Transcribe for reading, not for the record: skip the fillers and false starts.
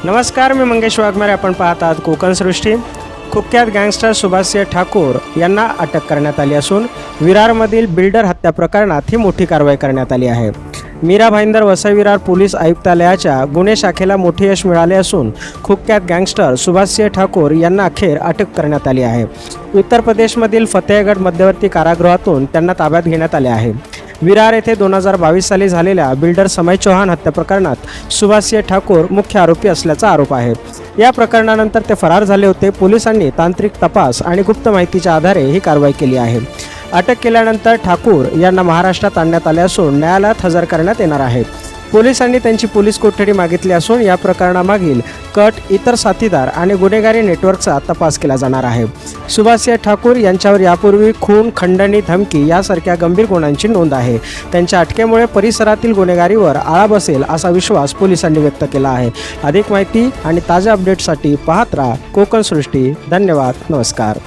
नमस्कार, मी मंगेश वाघमारे. आपण पाहत आहात कोकण सृष्टी. कुख्यात गँगस्टर सुभाषसिंह ठाकूर यांना अटक करण्यात आली असून विरारमधील बिल्डर हत्या प्रकरणात ही मोठी कारवाई करण्यात आली आहे. मीरा भाईंदर वसई विरार पोलीस आयुक्तालयाच्या गुन्हे शाखेला मोठे यश मिळाले असून कुख्यात गँगस्टर सुभाषसिंह ठाकूर यांना अखेर अटक करण्यात आली आहे. उत्तर प्रदेशमधील फतेहगड मध्यवर्ती कारागृहातून त्यांना ताब्यात घेण्यात आले आहे. विरार येथे 2022 साली झालेल्या बिल्डर समय चौहान हत्या प्रकरणात सुभाषसिंह ठाकूर मुख्य आरोपी असल्याचा आरोप आहे. या प्रकरणानंतर ते फरार झाले होते. पोलिसांनी तांत्रिक तपास आणि गुप्त माहितीच्या आधारे ही कारवाई केली आहे. अटक केल्यानंतर ठाकूर यांना महाराष्ट्रात आणण्यात आले असून न्यायालयात हजर करण्यात येणार आहे. पोलिसांनी त्यांची पोलीस कोठडी मागितली असून या प्रकरणामागील कट, इतर साथीदार आणि गुन्हेगारी नेटवर्कचा तपास केला जाणार आहे. सुभाषसिंह ठाकूर यांच्यावर यापूर्वी खून, खंडणी, धमकी यासारख्या गंभीर गुन्ह्यांची नोंद आहे. त्यांच्या अटकेमुळे परिसरातील गुन्हेगारीवर आळा बसेल असा विश्वास पोलिसांनी व्यक्त केला आहे. अधिक माहिती आणि ताज्या अपडेट्ससाठी पाहत राहा कोकण सृष्टी. धन्यवाद. नमस्कार.